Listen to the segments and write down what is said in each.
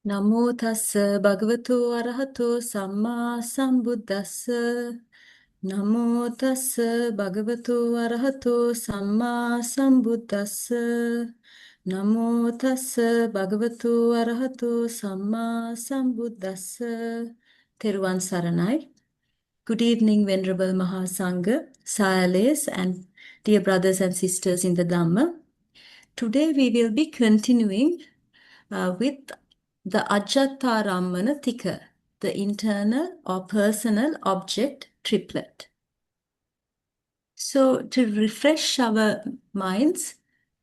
Namo tassa bhagavato arahato samma sambuddhassa. Namo tassa bhagavato arahato samma sambuddhassa. Namo tassa bhagavato arahato samma sambuddhassa. Theruvan Saranai. Good evening, Venerable Mahasangha, Sayales, and dear brothers and sisters in the Dhamma. Today we will be continuing with the Ajjhattarammaṇā Tika, the internal or personal object triplet. So, to refresh our minds,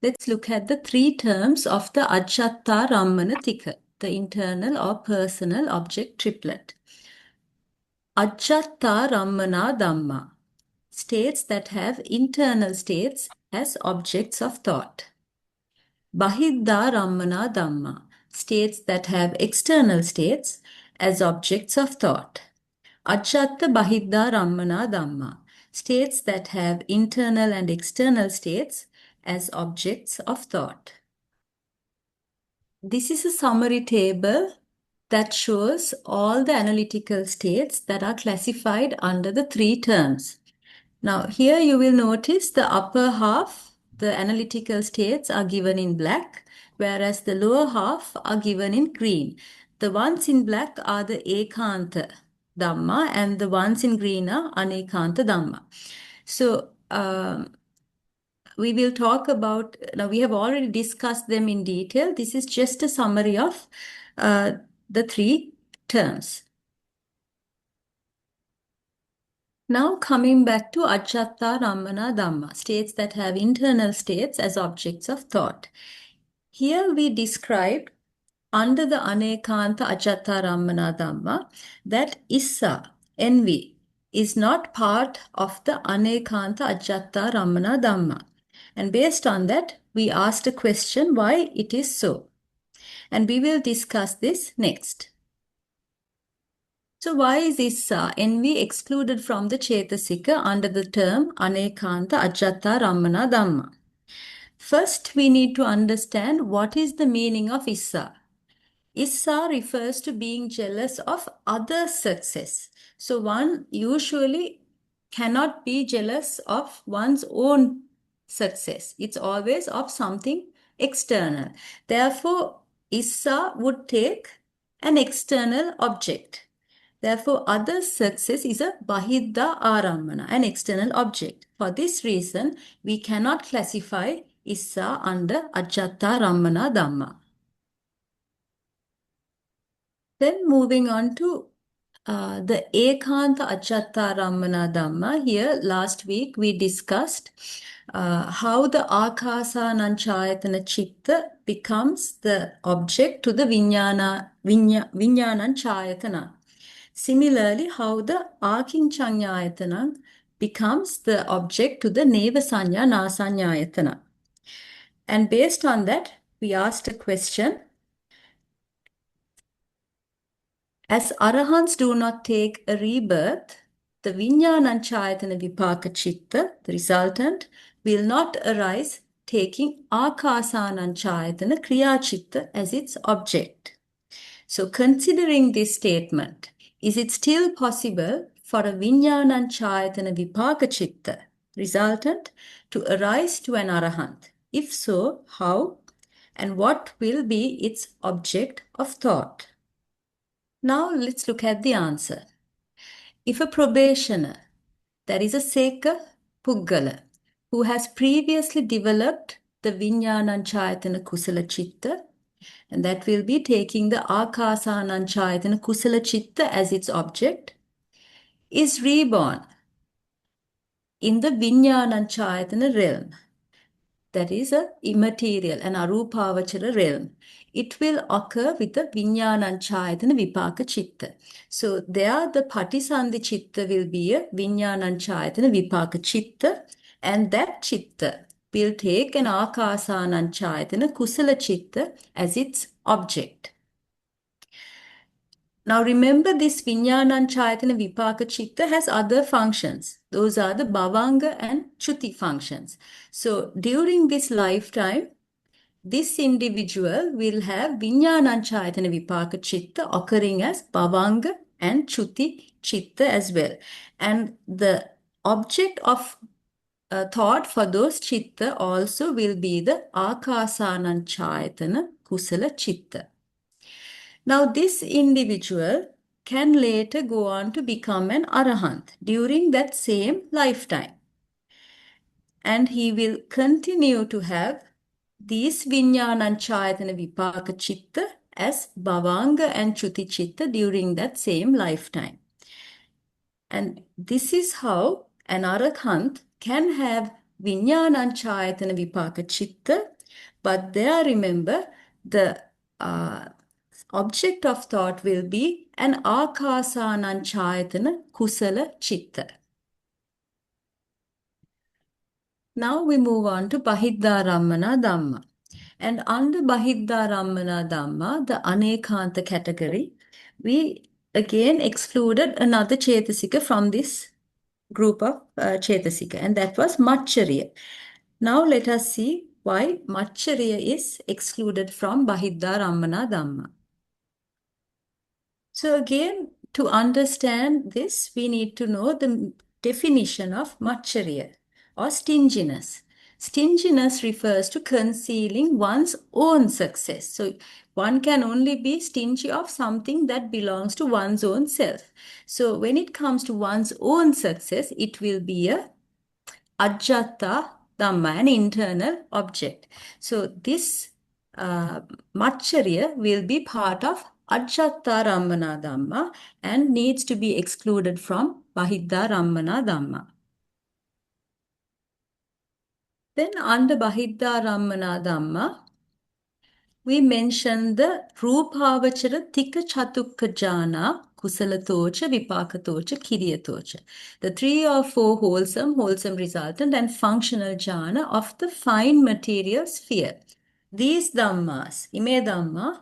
let's look at the three terms of the Ajjhattarammaṇā Tika, the internal or personal object triplet. Ajjhattarammaṇā dhammā, states that have internal states as objects of thought. Bahiddhārammaṇā dhammā, states that have external states as objects of thought. Ajjhattabahiddhārammaṇā dhammā, states that have internal and external states as objects of thought. This is a summary table that shows all the analytical states that are classified under the three terms. Now, here you will notice the upper half, the analytical states are given in black, whereas the lower half are given in green. The ones in black are the ekanta dhamma and the ones in green are anekanta dhamma. So, we will talk about, now we have already discussed them in detail. This is just a summary of the three terms. Now coming back to Ajjhattarammaṇā dhammā, states that have internal states as objects of thought. Here we described under the Anekanta Ajjhattarammaṇā dhammā that issa, envy, is not part of the Anekanta Ajjhattarammaṇā dhammā. And based on that, we asked a question why it is so. And we will discuss this next. So why is issa, envy, excluded from the Cetasika under the term Anekanta Ajjhattarammaṇā dhammā? First, we need to understand what is the meaning of issa. Issa refers to being jealous of others' success. So one usually cannot be jealous of one's own success. It's always of something external. Therefore, issa would take an external object. Therefore, others' success is a Bahiddhārammaṇā, an external object. For this reason, we cannot classify issa under Ajjhattarammaṇā dhammā. Then moving on to the Ekanta Ajjhattarammaṇā dhammā. Here, last week, we discussed how the Ākāsānañcāyatana Chitta becomes the object to the Viññānañcāyatana. Similarly, how the Ākiñcaññāyatana becomes the object to the Neva Saññā Nasaññāyatana. And based on that, we asked a question. As Arahants do not take a rebirth, the Viññānañcāyatana Vipāka Chitta, the resultant, will not arise taking Ākāsānañcāyatana Kriya Chitta as its object. So considering this statement, is it still possible for a Viññānañcāyatana Vipāka Chitta, resultant, to arise to an Arahant? If so, how and what will be its object of thought? Now let's look at the answer. If a probationer, that is a Seka Puggala, who has previously developed the Viññānañcāyatana Kusala Chitta, and that will be taking the Ākāsānañcāyatana Kusala Chitta as its object, is reborn in the Viññānañcāyatana realm, that is a immaterial and arupavachara realm. It will occur with the Viññānañcāyatana Vipāka Chitta. So there the Patisandhi Chitta will be a Viññānañcāyatana Vipāka Chitta, and that Chitta will take an Ākāsānañcāyatana Kusala Chitta as its object. Now remember, this Viññānañcāyatana Vipāka Chitta has other functions. Those are the Bhavanga and Chuti functions. So during this lifetime, this individual will have Viññānañcāyatana Vipāka Chitta occurring as Bhavanga and Chuti Chitta as well. And the object of thought for those chitta also will be the Ākāsānañcāyatana Kusala Chitta. Now, this individual can later go on to become an arahant during that same lifetime. And he will continue to have these Viññānañcāyatana Vipāka Chitta as Bhavanga and Chuti Chitta during that same lifetime. And this is how an arahant can have Viññānañcāyatana Vipāka Chitta, but there remember the object of thought will be an Ākāsānañcāyatana Kusala Chitta. Now we move on to Bahiddhārammaṇā Dhamma. And under Bahiddhārammaṇā Dhamma, the Anekānta category, we again excluded another Cetasika from this group of Cetasika, and that was Maccariya. Now let us see why Maccariya is excluded from Bahiddhārammaṇā Dhamma. So again, to understand this, we need to know the definition of Maccariya or stinginess. Stinginess refers to concealing one's own success. So one can only be stingy of something that belongs to one's own self. So when it comes to one's own success, it will be a Ajjhattabahiddhārammaṇā, an internal object. So this Maccariya will be part of Ajjhattarammaṇā Dhamma and needs to be excluded from Bahiddhārammaṇā Dhamma. Then under Bahiddhārammaṇā Dhamma, we mentioned the Rūpāvachara Tika Chatukka Jhāna Kusalatocha Vipākatocha Kiriyatocha. The 3 or 4 wholesome resultant and functional jhana of the fine material sphere. These dhammas, ime dhamma,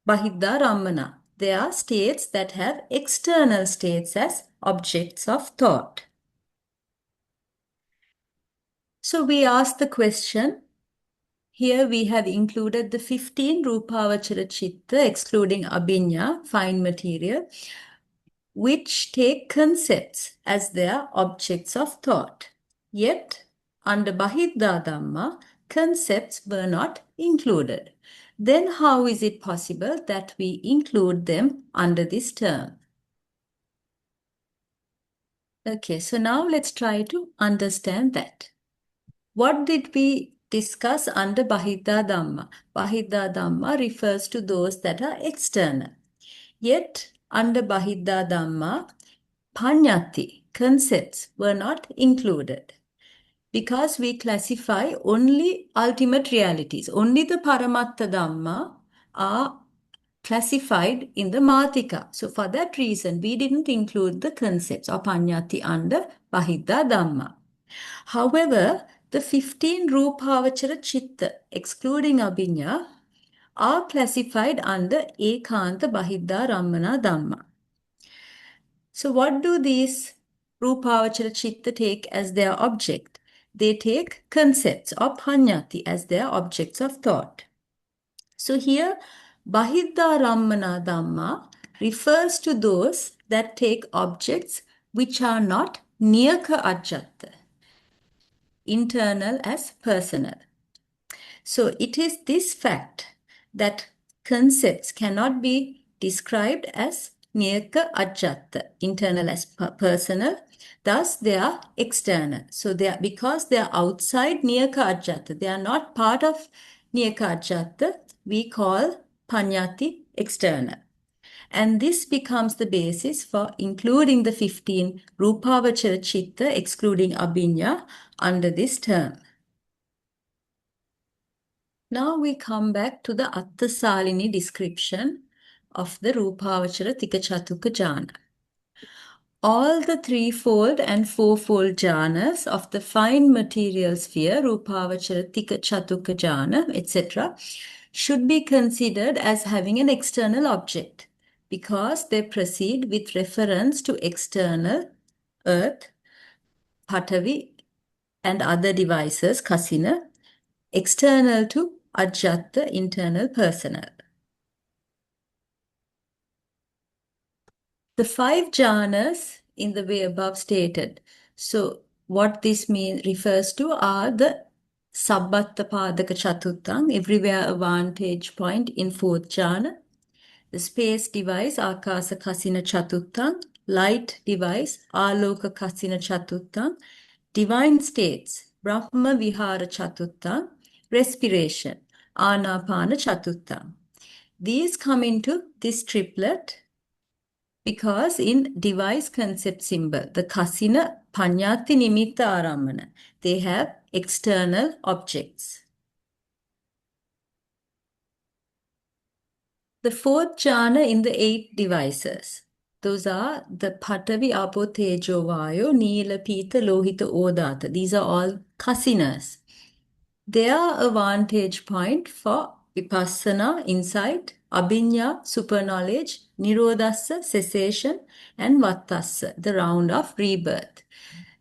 Bahiddhārammaṇā, they are states that have external states as objects of thought. So we ask the question, here we have included the 15 Rūpāvachara Chitta, excluding Abhiññā, fine material, which take concepts as their objects of thought. Yet, under Bahiddhā Dhamma, concepts were not included. Then how is it possible that we include them under this term? Okay, so now let's try to understand that. What did we discuss under Bahiddhā Dhamma? Bahiddhā Dhamma refers to those that are external. Yet, under Bahiddhā Dhamma, Paññatti, concepts, were not included. Because we classify only ultimate realities. Only the Paramattha Dhamma are classified in the Mātika. So for that reason, we didn't include the concepts or Paññatti under Bahiddhā Dhamma. However, the 15 Rūpāvachara Chitta, excluding Abhiññā, are classified under Ekānta Bahiddhārammaṇā Dhamma. So what do these Rūpāvachara Chitta take as their object? They take concepts or Paññatti as their objects of thought. So here, Bahiddhārammaṇā Dhamma refers to those that take objects which are not niyaka ajjatta, internal as personal. So it is this fact that concepts cannot be described as niyaka ajjatta, internal as personal, thus they are external. So they are, because they are outside niyaka ajjatta, they are not part of niyaka ajjatta, we call Paññatti external. And this becomes the basis for including the 15 Rūpāvachara Chitta, excluding Abhiññā, under this term. Now we come back to the Attasalini description of the Rūpāvachara Tika Chatukka Jhana. All the threefold and fourfold jhanas of the fine material sphere, Rūpāvachara Tika Chatukka Jhana, etc., should be considered as having an external object because they proceed with reference to external earth, Patavi, and other devices, Kasina, external to Ajjatta, internal, personal. The 5 jhanas in the way above stated. So what this refers to are the Sabbattapadaka Chatuttam, everywhere a vantage point in 4th jhana. The space device Akasa Kasina Chatuttam, light device Aloka Kasina Chatuttam, divine states Brahma Vihara Chatuttam, respiration Anapana Chatuttam. These come into this triplet because in device concept symbol, the kasina panyati nimitta arammana, they have external objects. The 4th jhana in the 8 devices, those are the Patavi, Apo, Tejo, Vayo, Nila, Pita, Lohita, Odata. These are all kasinas. They are a vantage point for vipassana, insight, abhinya, super knowledge, nirodhassa, cessation, and vattassa, the round of rebirth.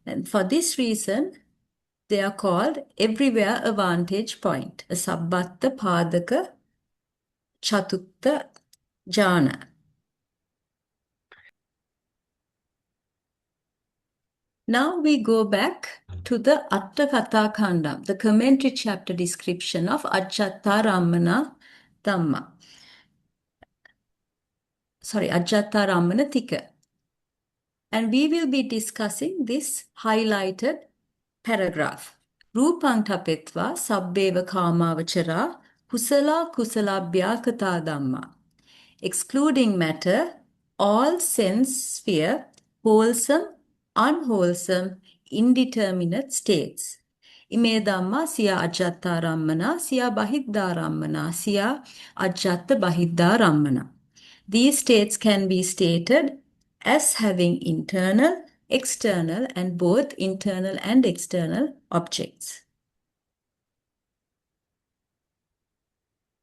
And for this reason, they are called everywhere a vantage point, a sabbatta padaka chatutta jhana. Now we go back to the Atthakatha, the commentary chapter description of Ajjhattarammaṇā Dhamma. Ajjhattarammaṇā Tika. And we will be discussing this highlighted paragraph. Rupang tapetva sabbeva kamavachara kusala kusalabhyakata dhamma. Excluding matter, all sense sphere, wholesome, unwholesome, indeterminate states. Ime dhamma siya ajjhattārammaṇā, siya bahiddhārammaṇā, siya ajjhattabahiddhārammaṇā. These states can be stated as having internal, external, and both internal and external objects.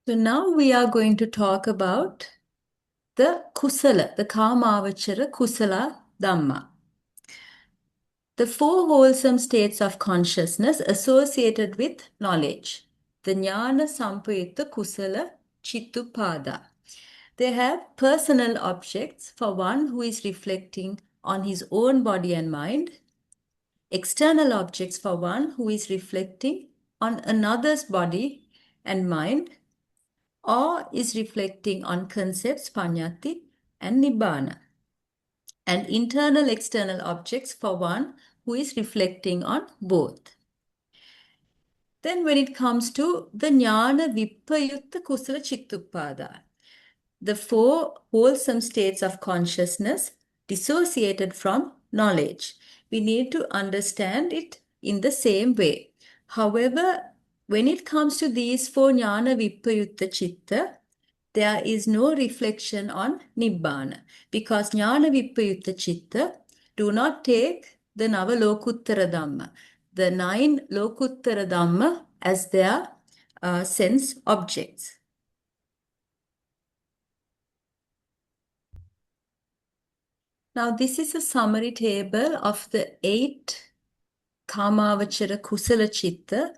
So now we are going to talk about the kusala, the kamavachara kusala dhamma. The 4 wholesome states of consciousness associated with knowledge. The jnana sampayutta kusala chittupada. They have personal objects for one who is reflecting on his own body and mind, external objects for one who is reflecting on another's body and mind, or is reflecting on concepts panyati and nibbana, and internal external objects for one who is reflecting on both. Then when it comes to the jnana vippayutta kusala chittupada, the 4 wholesome states of consciousness dissociated from knowledge. We need to understand it in the same way. However, when it comes to these 4 jnana vippayutta chitta, there is no reflection on nibbana, because jnana vippayutta chitta do not take the nava lokuttara dhamma, the 9 lokuttara dhamma, as their sense objects. Now, this is a summary table of the 8 Kamavachara Kusala Chitta,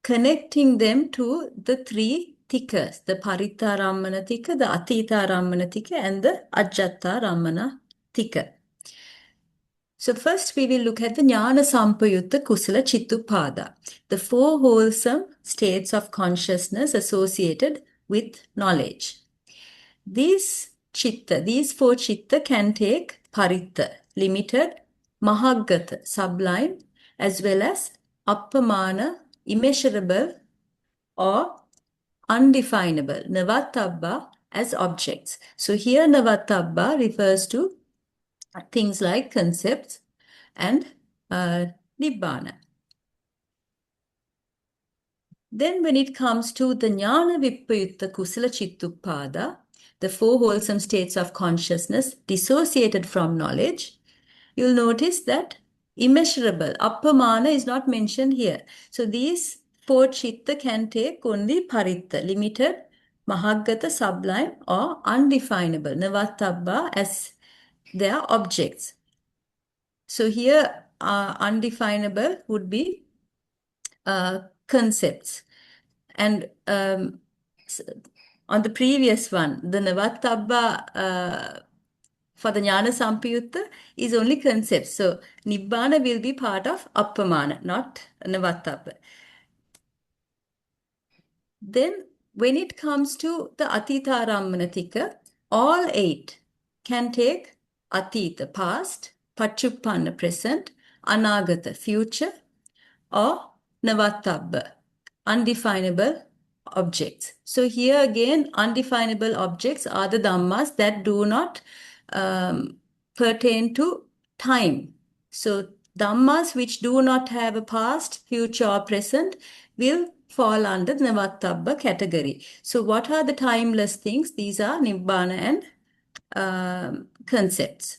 connecting them to the 3 Tikas, the Paritarammana Tika, the Atitarammana Tika, and the Ajjhattārammaṇā Tika. So first we will look at the Jnana Sampayutta Kusala Chittupada, the 4 wholesome states of consciousness associated with knowledge. These 4 chitta can take paritta, limited, mahaggata, sublime, as well as appamana, immeasurable or undefinable, navatabba, as objects. So here navatabba refers to things like concepts and nibbana. Then when it comes to the jnana vippayutta kusala chittupada, the 4 wholesome states of consciousness dissociated from knowledge, you'll notice that immeasurable, appamana, is not mentioned here. So these 4 chitta can take only paritta, limited, mahaggata, sublime, or undefinable, navatabba, as their objects. So here undefinable would be concepts. And on the previous one, the Navatabba for the Jnana Sampayutta is only concepts. So Nibbana will be part of Appamana, not Navatabba. Then when it comes to the Ajjhattarammaṇā Tika, all 8 can take Atita, past, Pachuppanna, present, Anagata, future, or Navatabba, undefinable objects. So here again, undefinable objects are the Dhammas that do not pertain to time. So Dhammas which do not have a past, future, or present will fall under the Navatabba category. So what are the timeless things? These are Nibbana and concepts.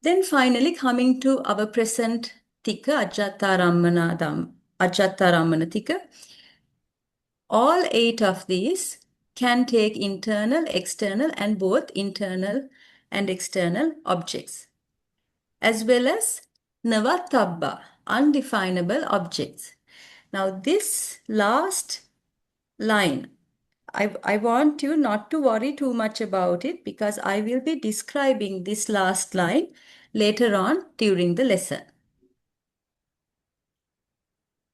Then finally, coming to our present Tika, Ajjhattarammaṇā Tika, all 8 of these can take internal, external, and both internal and external objects, as well as Navatabba, undefinable objects. Now, this last line, I want you not to worry too much about it because I will be describing this last line later on during the lesson.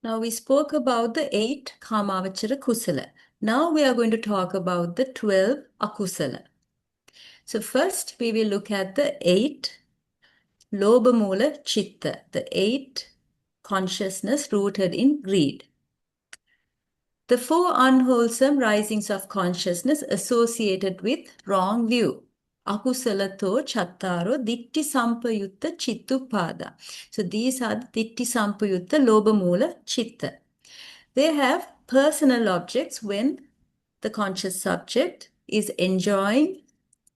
Now we spoke about the 8 Kamavachara Kusala. Now we are going to talk about the 12 Akusala. So first we will look at the 8 Lobhamula Chitta, the 8 consciousness rooted in greed. The 4 unwholesome risings of consciousness associated with wrong view. Akusalato chattaro ditti sampayutta chittupada. So these are the ditti sampayutta lobhamula chitta. They have personal objects when the conscious subject is enjoying,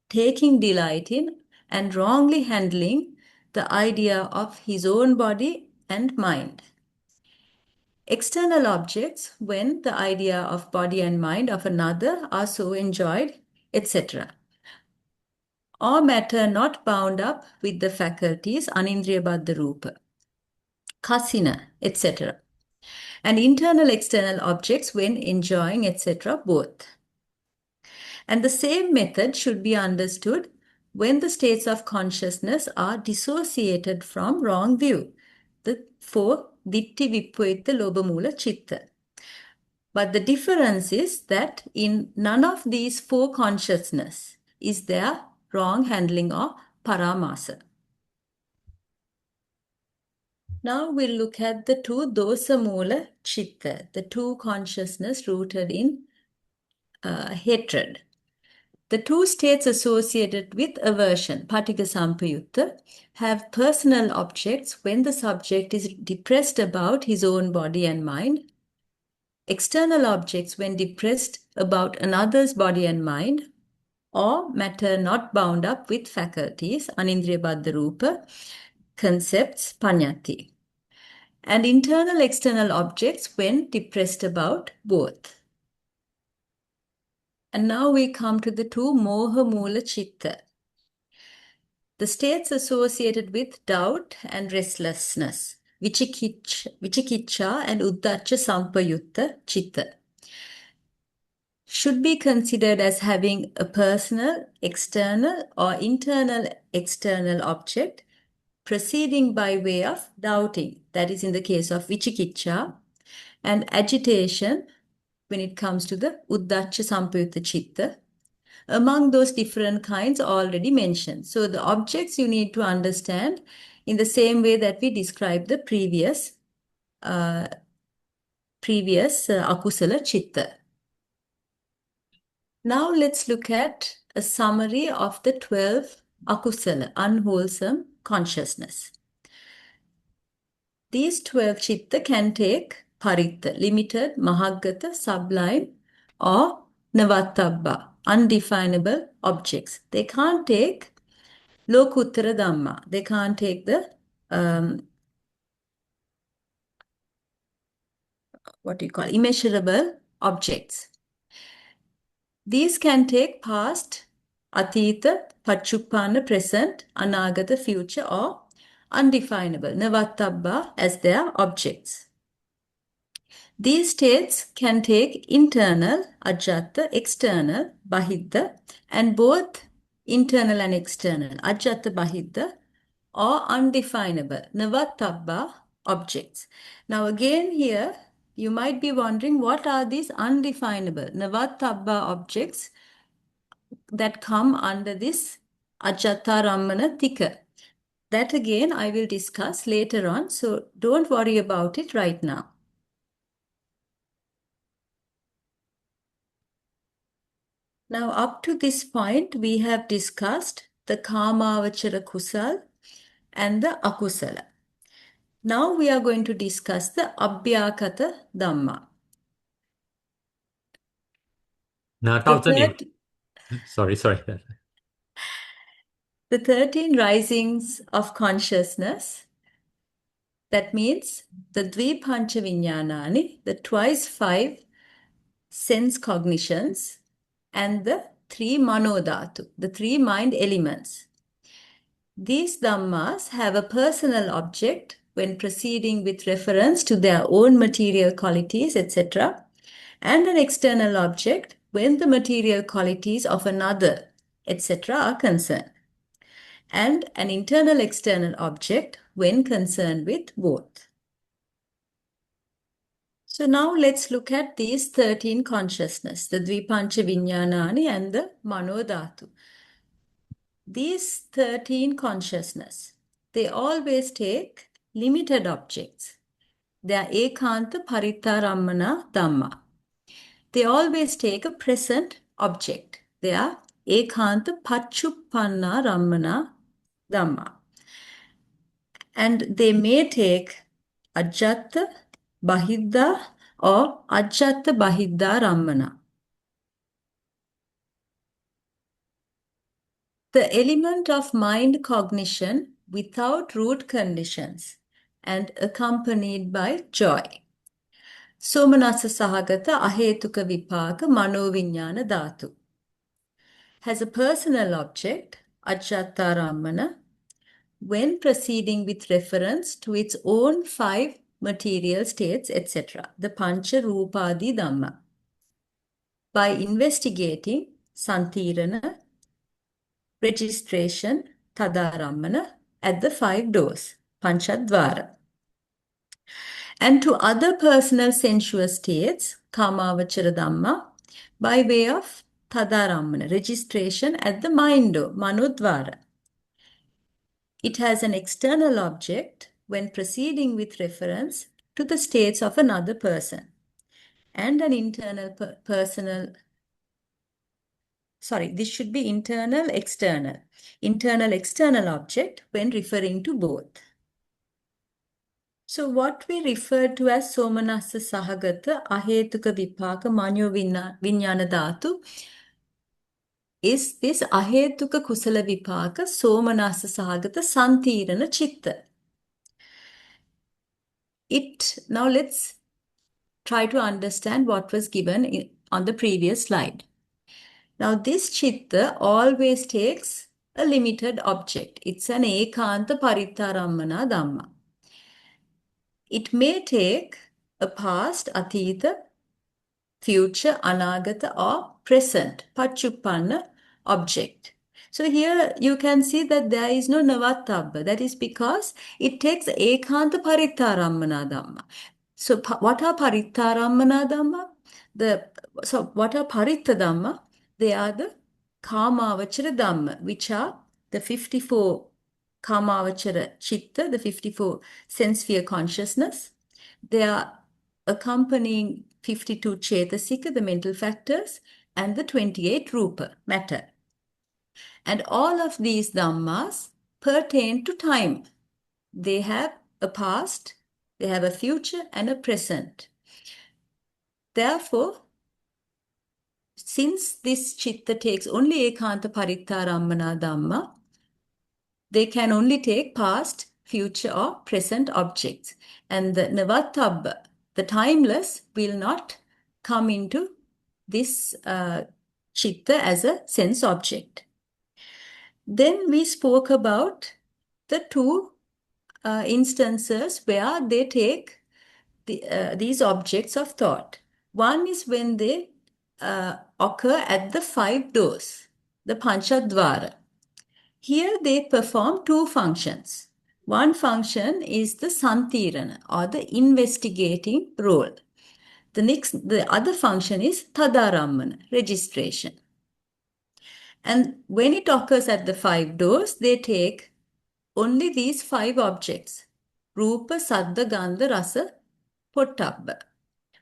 taking delight in, and wrongly handling the idea of his own body and mind. External objects when the idea of body and mind of another are so enjoyed, etc. Or matter not bound up with the faculties, anindriya-baddha rupa, kasina, etc. And internal external objects when enjoying, etc. both. And the same method should be understood when the states of consciousness are dissociated from wrong view, the 4 ditti vippayutta lobhamula chitta. But the difference is that in none of these 4 consciousness is there wrong handling or paramasa. Now we'll look at the 2 dosamula chitta, the 2 consciousness rooted in hatred. The 2 states associated with aversion, patika sampayutta, have personal objects when the subject is depressed about his own body and mind, external objects when depressed about another's body and mind, or matter not bound up with faculties, anindriya-baddha rupa, concepts, paññatti, and internal external objects when depressed about both. And now we come to the 2 moha mula chitta, the states associated with doubt and restlessness, vichikicha and uddacha sampayutta chitta, should be considered as having a personal, external or internal external object proceeding by way of doubting, that is in the case of vichikicha, and agitation when it comes to the uddacha sampayutta chitta, among those different kinds already mentioned. So the objects you need to understand in the same way that we described the previous akusala chitta. Now let's look at a summary of the 12 akusala, unwholesome consciousness. These 12 chitta can take paritta, limited, mahaggata, sublime, or navatabba, undefinable objects. They can't take lokuttara dhamma. They can't take the immeasurable objects. These can take past, atita, pachuppanna, present, anagata, future, or undefinable, navatabba, as their objects. These states can take internal, ajjatta, external, bahiddha, and both internal and external, ajjattabahiddha, or undefinable, navatabba objects. Now again here, you might be wondering what are these undefinable, navatabba objects that come under this Ajjhattārammaṇā Tika. That again I will discuss later on, so don't worry about it right now. Now up to this point we have discussed the Kāmāvachara Kusala and the Akusala. Now we are going to discuss the Abhyakata Dhamma. Now, sorry. The 13 risings of consciousness, that means the Dvipancha Viññānāni, the twice 5 sense cognitions, and the 3 manodhatu, the 3 mind elements. These dhammas have a personal object when proceeding with reference to their own material qualities, etc., and an external object when the material qualities of another, etc., are concerned, and an internal external object when concerned with both. So now let's look at these 13 consciousness, the Dvipancha Viññānāni and the Manodhatu. These 13 consciousness, they always take limited objects. They are ekanta paritarammana dhamma. They always take a present object. They are ekanta pachuppanna rammana dhamma. And they may take ajjatta, bahiddha or ajjattabahiddhārammaṇā. The element of mind cognition without root conditions and accompanied by joy. Somanassa sahagata ahetuka vipaka manoviññāna dhatu has a personal object, Ajjhattārammaṇā, when proceeding with reference to its own 5 material states, etc., the Pancha Rūpādi Dhamma. By investigating Santirana, registration, Tadārammana at the 5 doors, Panchadvara. And to other personal sensuous states, Kāmāvachara Dhamma, by way of Tadārammana, registration at the mind door, Manodvara. It has an external object when proceeding with reference to the states of another person, and an internal this should be internal external object when referring to both. So what we refer to as somanassa sahagata ahetuka vipaka manyo viññāna dhatu is this ahetuka kusala vipaka somanassa sahagata santirana chitta. Now let's try to understand what was given on the previous slide. Now this chitta always takes a limited object. It's an ekanta paritarammana dhamma. It may take a past, atita, future, anagata or present, pachuppanna object. So here you can see that there is no navatabba. That is because it takes ekanta paritarammana dhamma. So what are paritarammana dhamma? What are paritta dhamma? They are the Kāmāvachara Dhamma, which are the 54 Kāmāvachara Chitta, the 54 sense sphere consciousness. They are accompanying 52 Chetasika, the mental factors, and the 28 Rupa, matter. And all of these Dhammas pertain to time. They have a past, they have a future, and a present. Therefore, since this chitta takes only ekanta paritarammana dhamma, they can only take past, future or present objects. And the navatabba, the timeless, will not come into this chitta as a sense object. Then we spoke about the 2 instances where they take these objects of thought. One is when they occur at the 5 doors, the Panchadvara. Here they perform 2 functions. One function is the Santirana or the investigating role. The other function is Ajjhattarammaṇā, registration. And when it occurs at the 5 doors, they take only these 5 objects. Rupa, Saddha, Gandha, Rasa, Pottabha.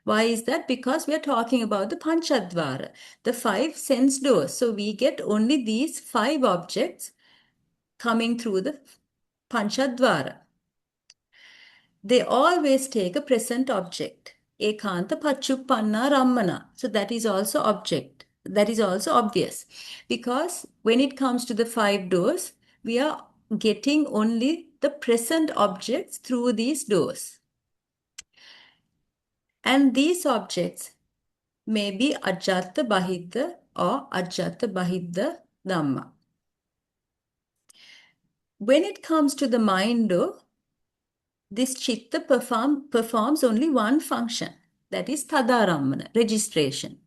Why is that? Because we are talking about the Panchadvara, the 5 sense doors. So we get only these 5 objects coming through the Panchadvara. They always take a present object. Ekanta Pachuppanna Rammana. So that is also object. That is also obvious. Because when it comes to the 5 doors, we are getting only the present objects through these doors. And these objects may be Ajjhattabahiddha or Ajjhattabahiddhārammaṇā. When it comes to the mind, though, this chitta performs only one function, that is Ajjhattarammana, registration.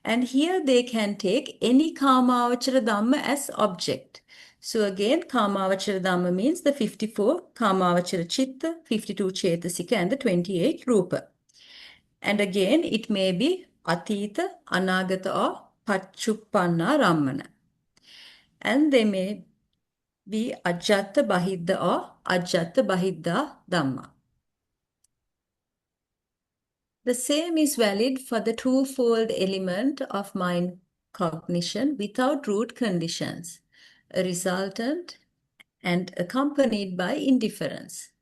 And here they can take any Kamavachara Dhamma as object. So again, Kamavachara Dhamma means the 54 Kamavachara Chitta, 52 Chetasika and the 28 Rupa. And again, it may be Atita, Anagata or Pachuppanna Rammana. And they may be Ajjhattabahiddha or Ajjhattabahiddhārammaṇā. The same is valid for the twofold element of mind cognition without root conditions, a resultant and accompanied by indifference.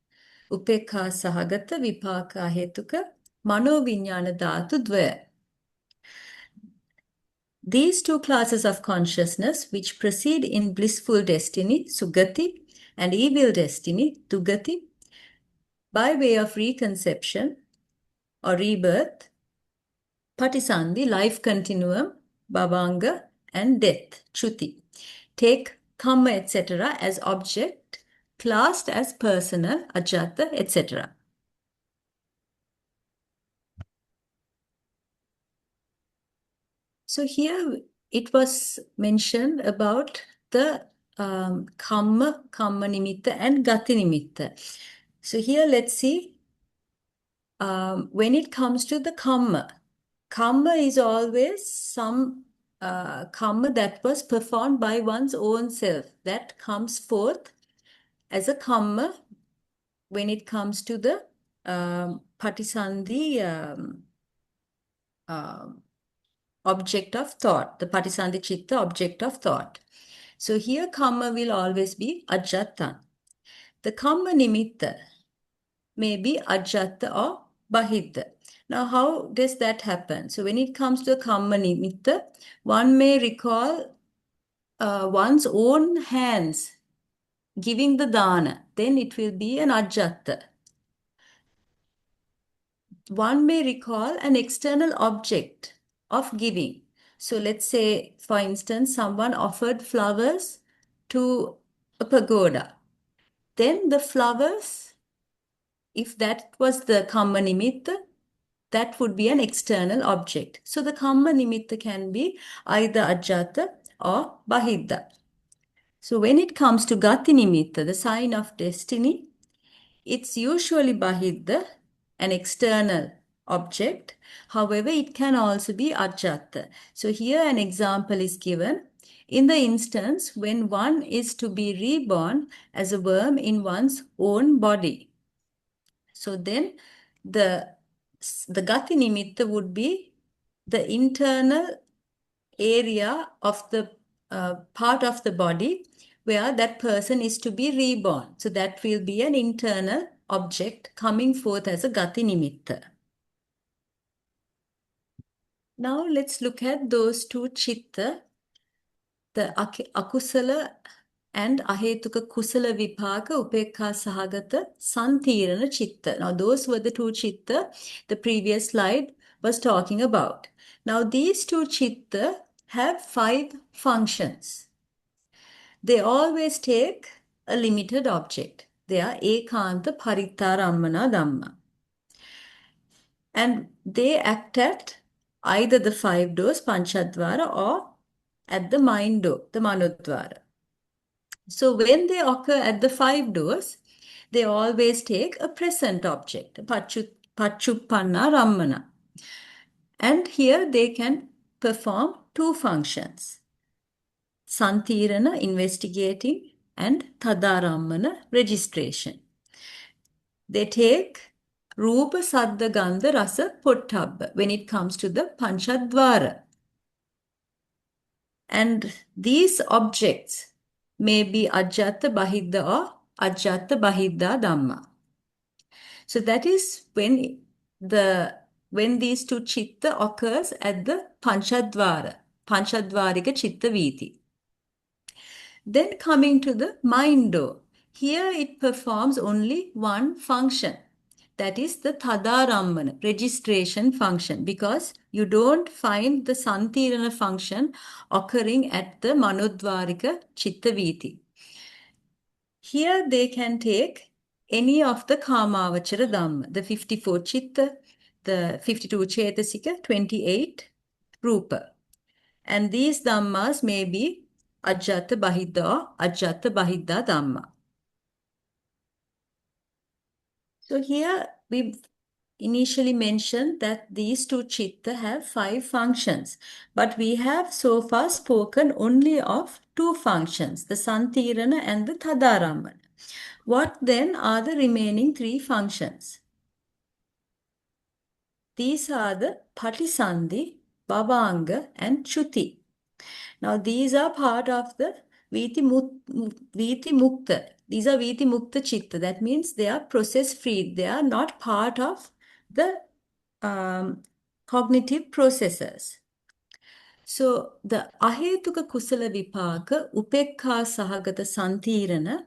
Upekha sahagata vipaka hetuka manoviññāna dhātu dvaya. These 2 classes of consciousness which proceed in blissful destiny, sugati, and evil destiny, dugati, by way of reconception or rebirth, patisandhi, life continuum, bhavanga, and death, chuti, take karma, etc. as object, classed as personal, ajjhata, etc. So here it was mentioned about the karma nimitta and gati nimitta. So here let's see, when it comes to the karma is always some karma that was performed by one's own self, that comes forth as a karma when it comes to the patisandhi object of thought, the patisandhi chitta object of thought. So here karma will always be ajjhata. The karma nimitta may be ajjhata or bahiddha. Now how does that happen? So when it comes to karma nimitta, one may recall one's own hands giving the dana, then it will be an ajjhata. One may recall an external object of giving. So let's say, for instance, someone offered flowers to a pagoda. Then the flowers, if that was the karma nimitta, that would be an external object. So the karma nimitta can be either ajjhata or bahiddha. So when it comes to gati nimitta, the sign of destiny, it's usually bahiddha, an external object. However, it can also be ajjhata. So here an example is given. In the instance when one is to be reborn as a worm in one's own body. So then the gati nimitta would be the internal area of the part of the body where that person is to be reborn. So that will be an internal object coming forth as a gati nimitta. Now let's look at those 2 chitta, the akusala and ahetuka kusala vipaka upekha sahagata santirana chitta. Now those were the 2 chitta the previous slide was talking about. Now these 2 chitta have 5 functions. They always take a limited object. They are ekanta parittarammana dhamma. And they act at either the 5 doors, Panchadvara, or at the mind door, the Manodvara. So when they occur at the 5 doors, they always take a present object, Ajjhattārammaṇā. And here they can perform 2 functions. Santirana, investigating, and Tadarammana, registration. They take Rupa, Saddha, Gandha, Rasa, Pottabha when it comes to the Panchadvara. And these objects may be Ajjhattabahiddha or Ajjhattabahiddhārammaṇā. So that is when these 2 chitta occurs at the Panchadvara, Panchadvarika Chitta Viti. Then coming to the mind door. Here it performs only one function. That is the Tadarammana, registration function, because you don't find the Santirana function occurring at the Manodvarika Chitta Viti. Here they can take any of the Kamavachara Dhamma, the 54 Chitta, the 52 Chetasika, 28 Rupa. And these Dhammas may be Ajjhattabahiddha or Ajjhattabahiddhārammaṇā. So here we initially mentioned that these 2 chitta have 5 functions, but we have so far spoken only of 2 functions, the Santirana and the Tadarammana. What then are the remaining 3 functions? These are the Patisandhi, Bhavanga, and Chuti. Now these are part of the Viti Mukta. These are Viti Mukta Chitta. That means they are process free. They are not part of the cognitive processes. So the Ahetuka Kusala Vipaka, Upekha Sahagata Santirana,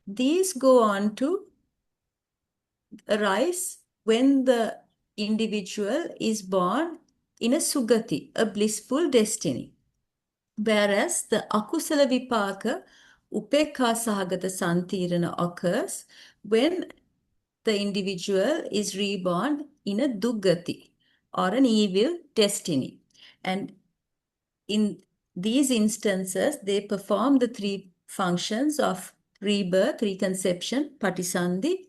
these go on to arise when the individual is born in a Sugati, a blissful destiny. Whereas the Akusala Vipaka, Upekha Sahagata Santirana occurs when the individual is reborn in a Duggati or an evil destiny. And in these instances, they perform the 3 functions of rebirth, reconception, Patisandhi,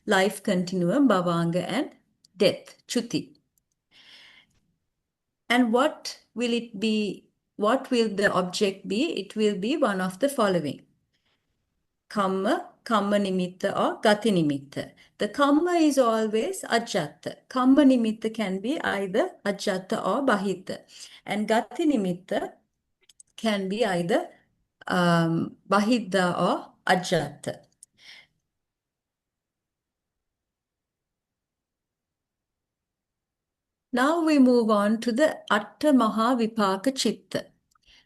life continuum, Bhavanga, and death, Chuti. And what will it be? What will the object be? It will be one of the following. Kamma, Kamma Nimitta, or Gati Nimitta. The Kamma is always Ajjatta. Kamma Nimitta can be either Ajjatta or Bahiddha. And Gati Nimitta can be either Bahiddha or Ajjatta. Now we move on to the Atta Maha Vipaka Chitta,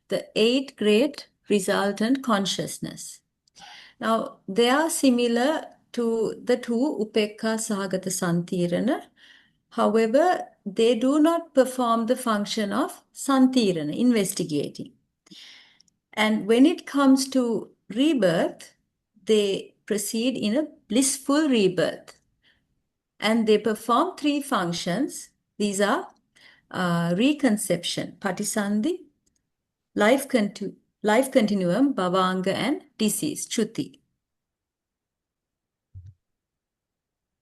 the 8 great resultant consciousness. Now, they are similar to the 2 Upekha Sahagata Santirana. However, they do not perform the function of Santirana, investigating. And when it comes to rebirth, they proceed in a blissful rebirth. And they perform 3 functions. These are reconception, Patisandhi, life continuum, Bhavanga, and disease, Chuti.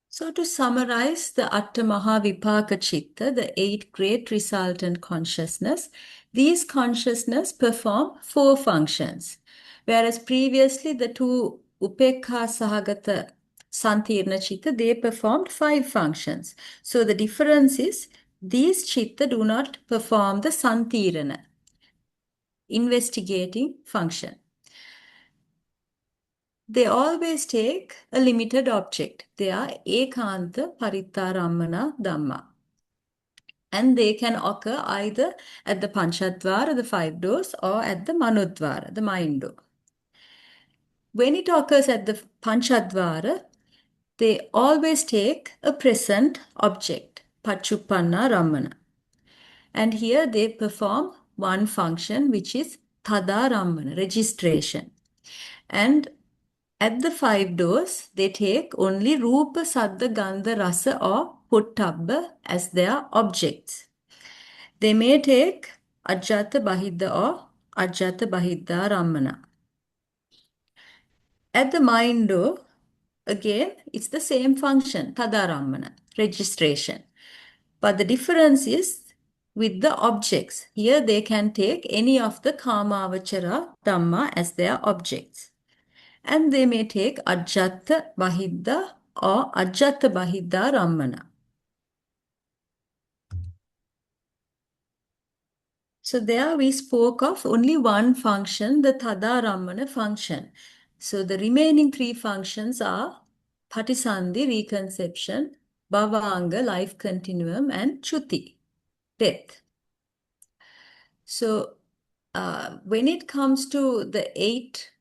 So to summarize the Atta Maha Vipaka Chitta, the 8 great resultant consciousness, these consciousness perform 4 functions, whereas previously the 2 Upekha Sahagata Santirna Chitta, they performed 5 functions. So the difference is these Chitta do not perform the Santirana, investigating function. They always take a limited object. They are ekanta parittarammana dhamma. And they can occur either at the Panchadvara, the 5 doors, or at the Manodvara, the mind door. When it occurs at the Panchadvara, they always take a present object, pakaraṇa. And here they perform one function, which is Tadarammana, registration. And At the 5 doors, they take only Rupa, Saddha, Gandha, Rasa or Pottabba as their objects. They may take Ajjhattabahidha or Ajjhattabahiddhārammaṇā. At the mind door, again, it's the same function, Tadarammana, registration. But the difference is with the objects. Here they can take any of the Kamavachara Dhamma as their objects. And they may take Ajjhattabahiddha or Ajjhattabahiddhārammaṇā. So there we spoke of only one function, the Tadarammana function. So the remaining three functions are Patisandhi, reconception, Bhavanga, life continuum, and Chuti, death. So when it comes to the 8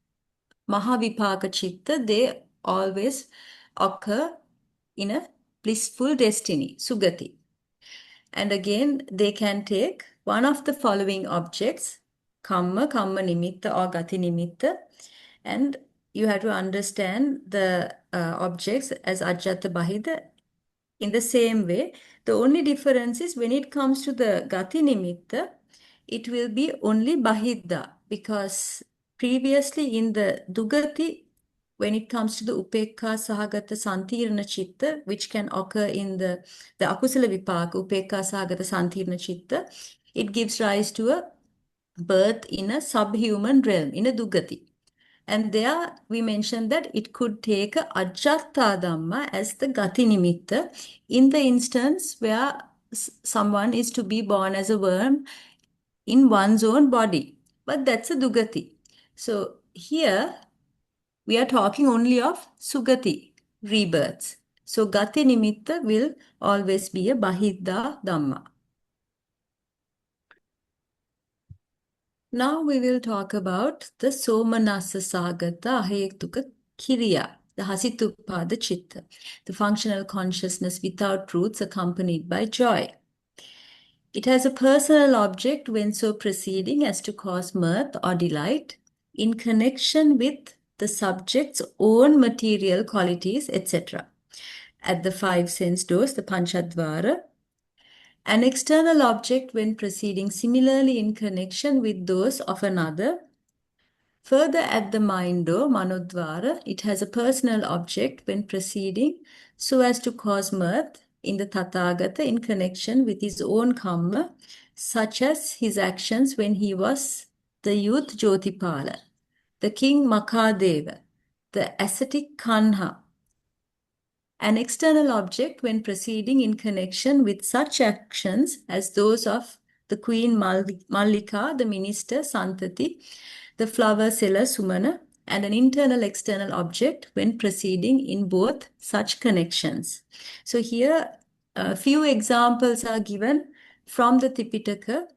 Mahavipaka Chitta, they always occur in a blissful destiny, Sugati. And again, they can take one of the following objects, Kamma, Kamma Nimitta or Gati Nimitta. And you have to understand the objects as Ajjhattabahiddha in the same way. The only difference is when it comes to the Gati Nimitta, it will be only Bahiddha, because previously in the Dugati, when it comes to the Upekka Sahagata Santirna Chitta, which can occur in the Akusala Vipaka, Upekka Sahagata Santirna Chitta, it gives rise to a birth in a subhuman realm, in a Dugati. And there we mentioned that it could take a Ajjhattādhamma as the Gati Nimitta in the instance where someone is to be born as a worm in one's own body. But that's a Dugati. So here we are talking only of Sugati, rebirths. So Gati Nimitta will always be a Bahiddhā-Dhamma. Now we will talk about the Somanassa Sagata Ahetuka Kiriya, the Hasituppada Chitta, the functional consciousness without roots accompanied by joy. It has a personal object when so proceeding as to cause mirth or delight in connection with the subject's own material qualities, etc. At the 5 sense doors, the Panchadvara, an external object when proceeding similarly in connection with those of another. Further, at the mind door, Manodvara, it has a personal object when proceeding so as to cause mirth in the Tathagata in connection with his own karma, such as his actions when he was the youth Jyotipala, the king Makadeva, the ascetic Kanha. An external object when proceeding in connection with such actions as those of the queen Mallika, the minister Santati, the flower seller Sumana, and an internal external object when proceeding in both such connections. So here a few examples are given from the Tipitaka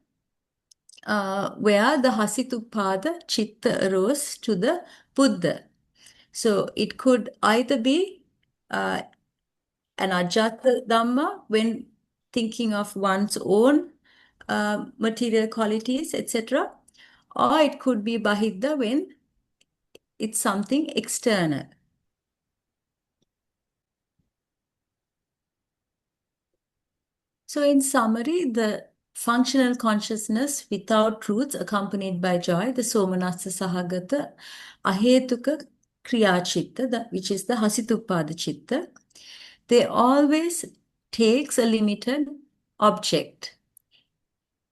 where the Hasituppada Chitta arose to the Buddha. So it could either be an Ajjhata Dhamma when thinking of one's own material qualities, etc. Or it could be Bahiddha when it's something external. So in summary, the functional consciousness without roots accompanied by joy, the Somanassa Sahagata Ahetuka Kriya Chitta, which is the Hasituppada Chitta, they always takes a limited object.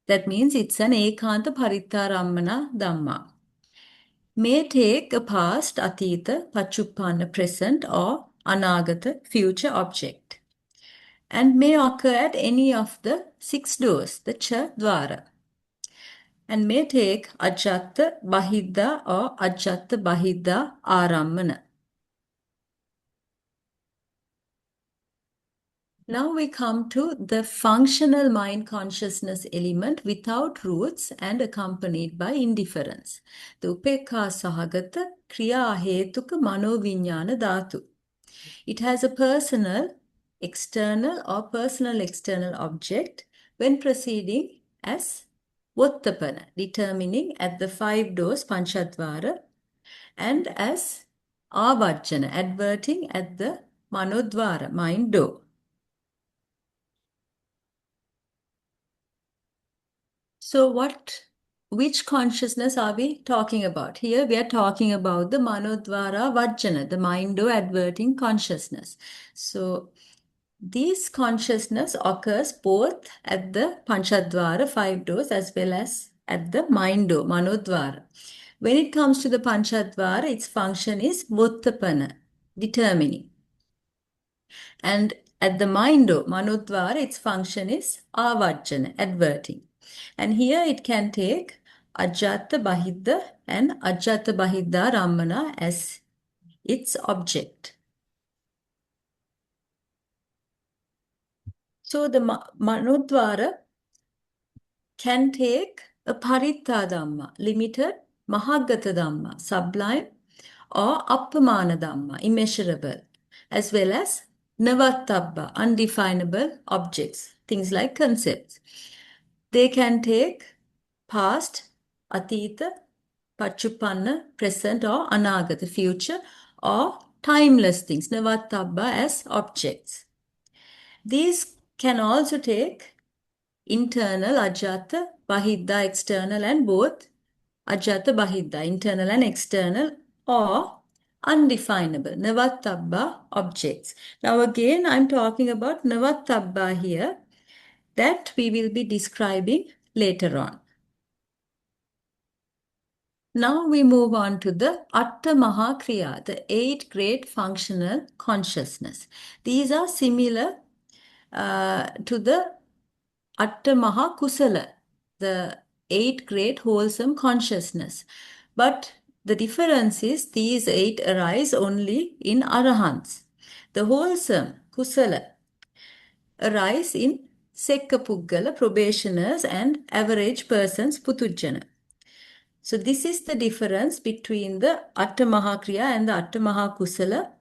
That means it's an Ekanta Paritarammana Dhamma. May take a past, Atita, Pachuppana, present, or Anagata, future object, and may occur at any of the 6 doors, the Cha Dvara, and may take Ajjhattabahiddha or Ajjhattabahiddhārammaṇā. Now we come to the functional mind consciousness element without roots and accompanied by indifference. The Upekka Sahagata Kriya Hetuka Manoviññāna Dhātu. It has a personal external or personal external object when proceeding as Vottapana, determining at the 5 doors Panchadvara, and as avajjana, adverting at the manodvara, mind door. So which consciousness are we talking about? Here we are talking about the manodvara vajjana, the mind door adverting consciousness. So this consciousness occurs both at the Panchadvara, 5 doors, as well as at the mind door, Manodvara. When it comes to the Panchadvara, its function is Vottapana, determining. And at the mind door, Manodvara, its function is Avajjana, adverting. And here it can take Ajjhattabahiddha and Ajjhattabahiddhārammaṇā as its object. So the Manodvara can take a paritta dhamma, limited, mahagata dhamma, sublime, or appamana dhamma, immeasurable, as well as navatabba, undefinable objects, things like concepts. They can take past, atita, pachupanna, present, or anagata, future, or timeless things, navatabba, as objects. These can also take internal, ajjhata, bahiddha, external, and both ajjhattabahiddha, internal and external, or undefinable, navatabba objects. Now again, I'm talking about navatabba here, that we will be describing later on. Now we move on to the Atta Mahakriya, the 8 great functional consciousness. These are similar to the Atta Mahakusala, the 8 great wholesome consciousness. But the difference is these 8 arise only in Arahants. The wholesome Kusala arise in Sekka Puggala, probationers, and average persons, Putujjana. So this is the difference between the Atta Mahakriya and the Atta Mahakusala.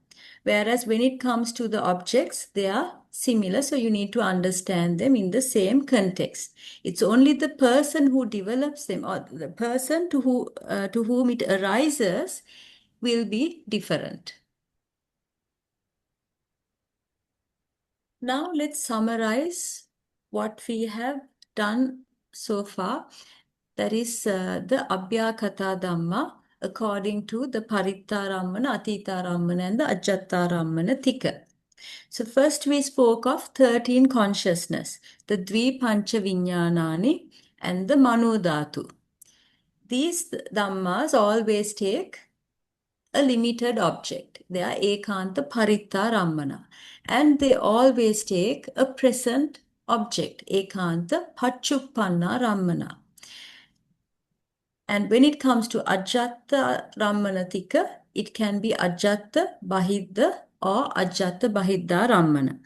Whereas when it comes to the objects, they are similar. So you need to understand them in the same context. It's only the person who develops them, or the person to whom it arises, will be different. Now let's summarize what we have done so far. That is the Abhyakata Dhamma according to the Bahiddhārammaṇā, Atiddhārammaṇā, and the Ajjhattarammaṇā Tika. So first we spoke of 13 consciousness, the Dvipancha Viññānāni and the Manodhatu. These Dhammas always take a limited object. They are Ekanta Bahiddhārammaṇā, and they always take a present object, Ekanta Paccuppanna-Rammana. And when it comes to Ajjhattarammaṇā Tika, it can be Ajjhattabahiddha or Ajjhattabahiddhārammaṇā.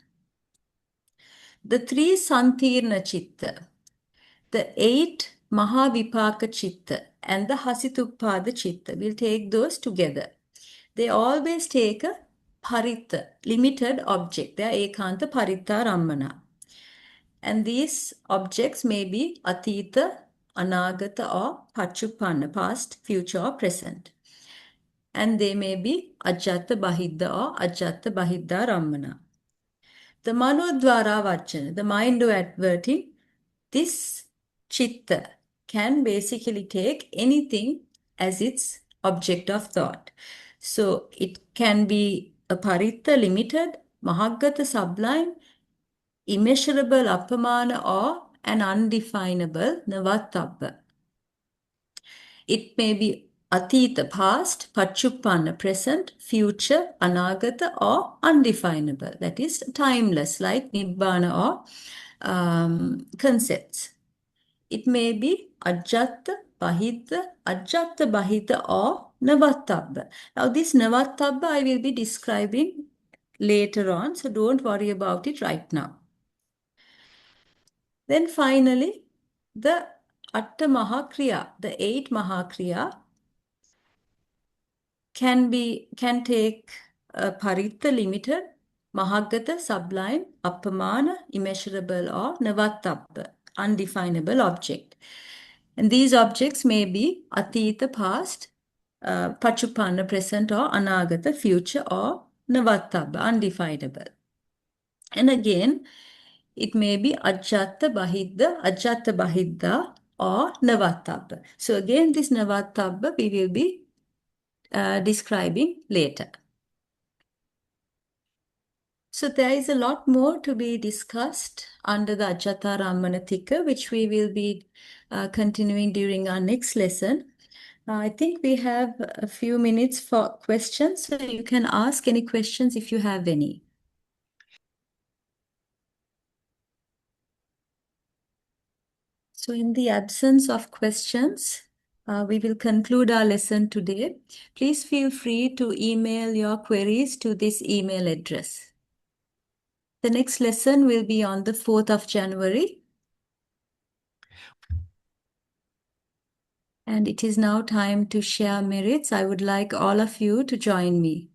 The 3 Santirna Chitta, the 8 Mahavipaka Chitta, and the Hasituppada Chitta, we'll take those together. They always take a Paritta, limited object. They are Ekanta Bahiddhārammaṇā. And these objects may be Atita, Anagata, or Paccuppanna, past, future, or present. And they may be Ajjhattabahiddha or Ajjhattabahiddhārammaṇā. The Manodvara Vajjana, the mind of adverting, this chitta can basically take anything as its object of thought. So it can be a paritta, limited, mahagata, sublime, immeasurable, appamana, or an undefinable, navatabba. It may be atita, past, paccuppanna, present, future, anagata, or undefinable, that is timeless, like nibbana or concepts. It may be ajjatta, bahidha, or navatabba. Now this navatabba I will be describing later on, so don't worry about it right now. Then finally, the Atta Mahakriya, the 8 Mahakriya, can take paritta, limited, mahagata, sublime, appamana, immeasurable, or navatabba, undefinable object. And these objects may be atita, past, Pachupanna, present, or Anagata, future, or Navattaba, undefinable. And again, it may be Ajjhattabahiddha, or Navattaba. So again, this Navattaba we will be describing later. So there is a lot more to be discussed under the Ajjhattārammaṇā Tika, which we will be continuing during our next lesson. I think we have a few minutes for questions, so you can ask any questions if you have any. So in the absence of questions, we will conclude our lesson today. Please feel free to email your queries to this email address. The next lesson will be on the 4th of January. And it is now time to share merits. I would like all of you to join me.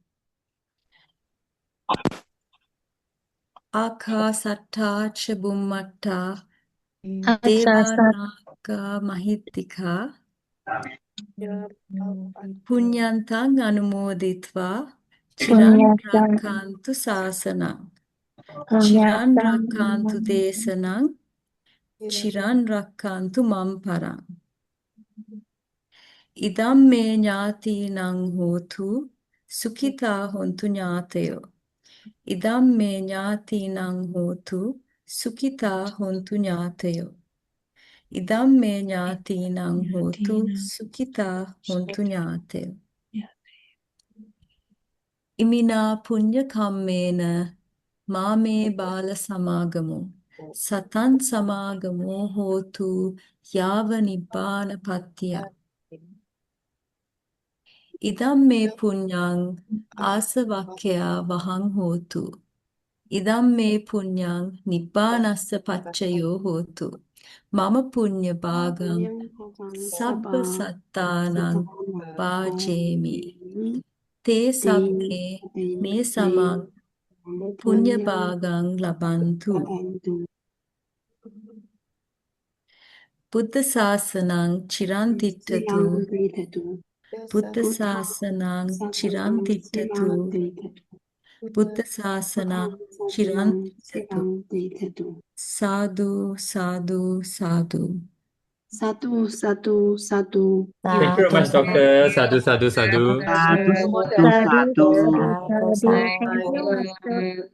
Ajjhattabahiddhārammaṇā Devānāga Mahittika Puñyantaṃ Anumoditva Chiran Rakkantu Sāsanam Chiran Rakkantu Desanam Chiran Rakkantu Mamparam Idam me ñātīnaṃ hotu Sukhitā hontu ñātayo Idam me ñātīnaṃ hotu Sukhitā hontu ñātayo Idam me ñātīnaṃ hotu Sukhitā hontu ñātayo Imina punya kammena mame bala samagamo satan samagamo hotu yava nibbana pattiya idam me punyang asavakkaya vahang hotu idam me punyang nibbanassa paccayo hotu mama punya bhagam sabba sattanang bhajemi te sabbe me samang punya bhagang labantu. Buddha Sasanang Chirantittatu. Buddha Sasanang Chirantittatu. Buddha Sasanang Chirantittatu. Sadhu, sadhu, sadhu. Satu, satu, satu. Thank you very much, Doctor. Sadhu, sadhu, sadhu. Satu, satu, satu. Thank you, Master.